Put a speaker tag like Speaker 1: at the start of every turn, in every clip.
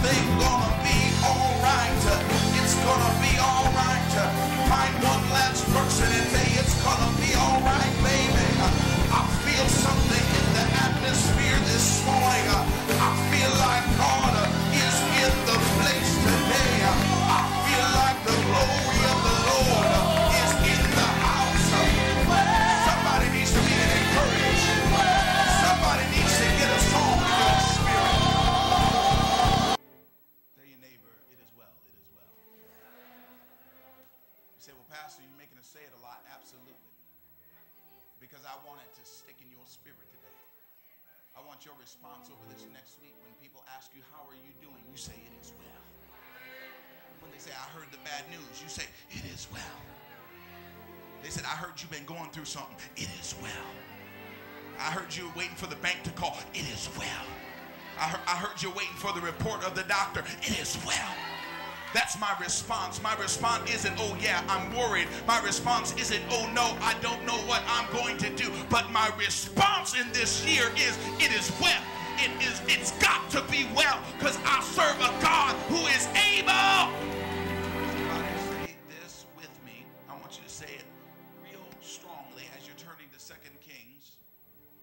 Speaker 1: everything gonna be all right. It's gonna be all right. Find one last person and say, it's gonna be all right, baby. I feel something in the atmosphere this morning. I feel like God is in the place today. I feel like the glory of the Lord is in the house. Somebody needs to be encouraged. Somebody needs to get a song in your spirit. Tell your neighbor, it is well, it is well. You say, well, Pastor, you're making us say it a lot. Absolutely. Because I want it to stick in your spirit today. I want your response over this next week when people ask you, how are you doing? You say, it is well. When they say, I heard the bad news, you say, it is well. They said, I heard you've been going through something. It is well. I heard you were waiting for the bank to call. It is well. I heard you're waiting for the report of the doctor. It is well. That's my response. My response isn't, oh yeah, I'm worried. My response isn't, oh no, I don't know what I'm going to do. But my response in this year is, it is well. It's got to be well, because I serve a God who is able. Somebody say this with me. I want you to say it real strongly as you're turning to 2 Kings.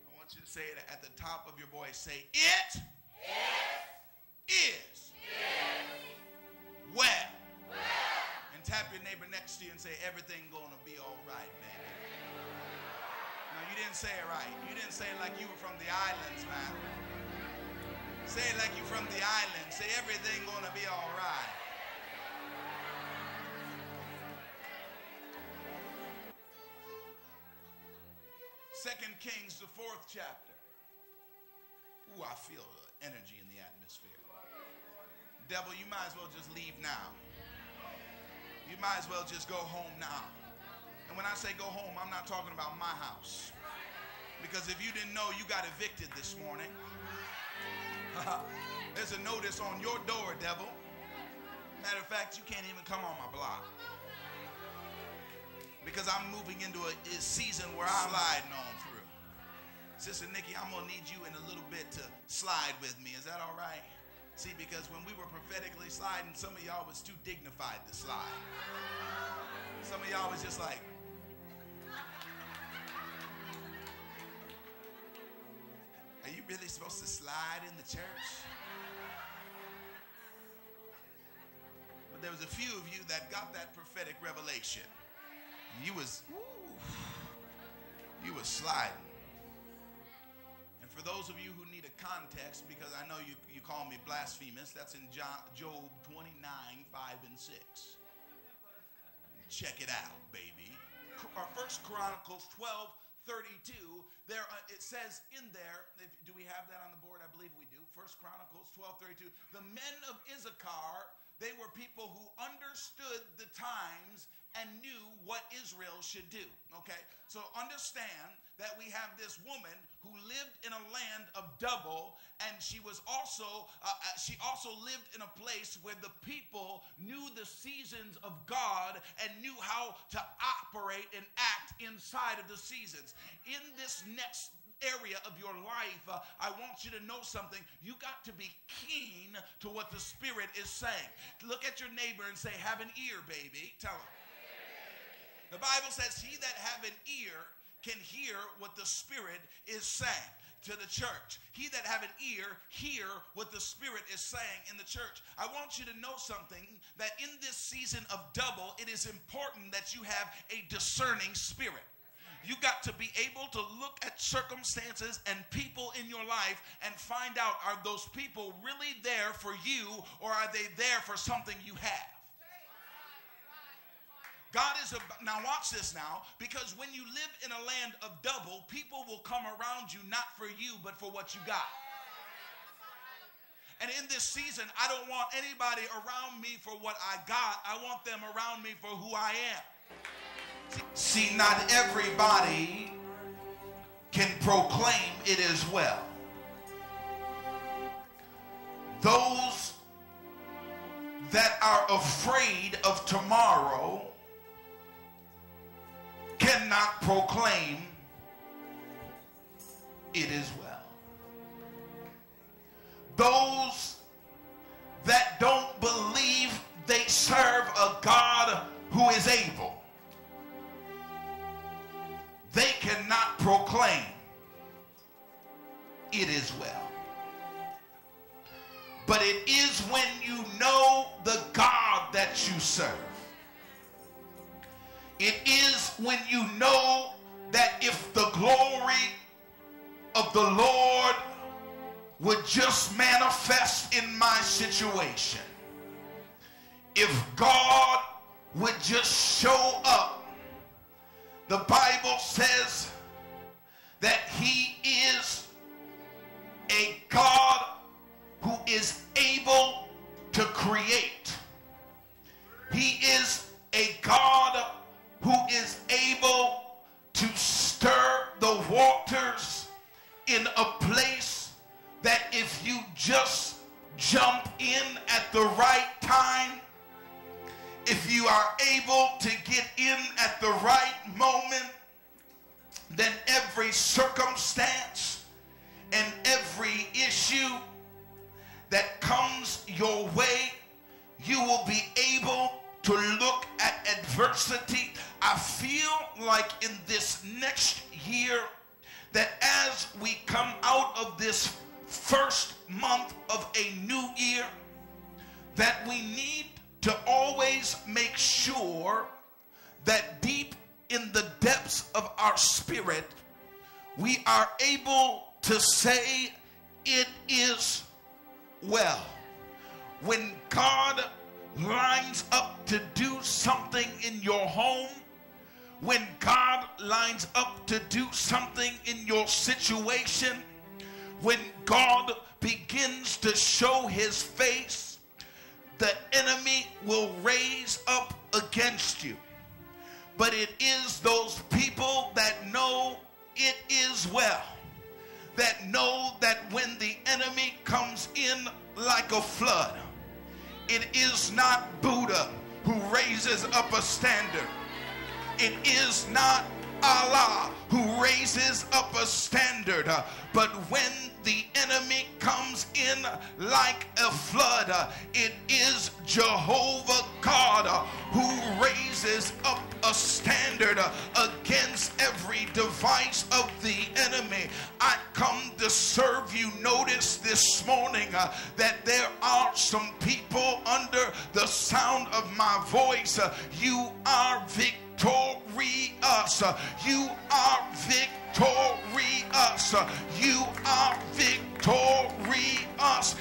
Speaker 1: I want you to say it at the top of your voice. Say, it is well. And tap your neighbor next to you and say, everything gonna be all right, baby. No, you didn't say it right. You didn't say it like you were from the islands, man. Say it like you're from the islands. Say, everything gonna be all right. Second Kings, the 4th chapter. Ooh, I feel energy in the atmosphere. Devil, you might as well just leave now. You might as well just go home now. And when I say go home, I'm not talking about my house. Because if you didn't know, you got evicted this morning. There's a notice on your door, devil. Matter of fact, you can't even come on my block. Because I'm moving into a season where I'm sliding on through. Sister Nikki, I'm going to need you in a little bit to slide with me. Is that all right? See, because when we were prophetically sliding, some of y'all was too dignified to slide. Some of y'all was just like, are you really supposed to slide in the church? But there was a few of you that got that prophetic revelation. And you was sliding. And for those of you who need a context, because I know you call me blasphemous, that's in Job 29, 5 and 6. Check it out, baby. 1 Chronicles 12:32. There, it says in there, do we have that on the board? I believe we do. 1 Chronicles 12:32. The men of Issachar, they were people who understood the times and knew what Israel should do. Okay, so understand that we have this woman who lived in a land of double, and she was also lived in a place where the people knew the seasons of God and knew how to operate and act inside of the seasons. In this next area of your life, I want you to know something. You got to be keen to what the Spirit is saying. Look at your neighbor and say, have an ear, baby. Tell him. The Bible says, he that have an ear can hear what the Spirit is saying to the church. He that have an ear, hear what the Spirit is saying in the church. I want you to know something, that in this season of double, it is important that you have a discerning spirit. You got to be able to look at circumstances and people in your life and find out, are those people really there for you, or are they there for something you have? God is now watch this now, because when you live in a land of double, people will come around you not for you, but for what you got. And in this season, I don't want anybody around me for what I got. I want them around me for who I am. See, not everybody can proclaim it as well. Those that are afraid of tomorrow cannot proclaim it as well. Those that when you know the God that you serve. It is when you know that if the glory of the Lord would just manifest in my situation, if God would just show up, the Bible says that he is a God who is able to create. He is a God who is able to stir the waters in a place that if you just jump in at the right time, if you are able to get in at the right moment, then every circumstance and every issue that comes your way, you will be able to look at adversity. I feel like in this next year that as we come out of this first month of a new year, that we need to always make sure that deep in the depths of our spirit, we are able to say, it is well. When God lines up to do something in your home, when God lines up to do something in your situation, when God begins to show his face, the enemy will raise up against you. But it is those people that know it is well, that know that when the enemy comes in like a flood, it is not Buddha who raises up a standard. It is not Allah who raises up a standard. But when the enemy comes in like a flood, it is Jehovah God who raises up a standard against every device of the enemy. I come to serve you. Notice this morning that there are some people under the sound of my voice. You are victorious. You are victorious. You are victorious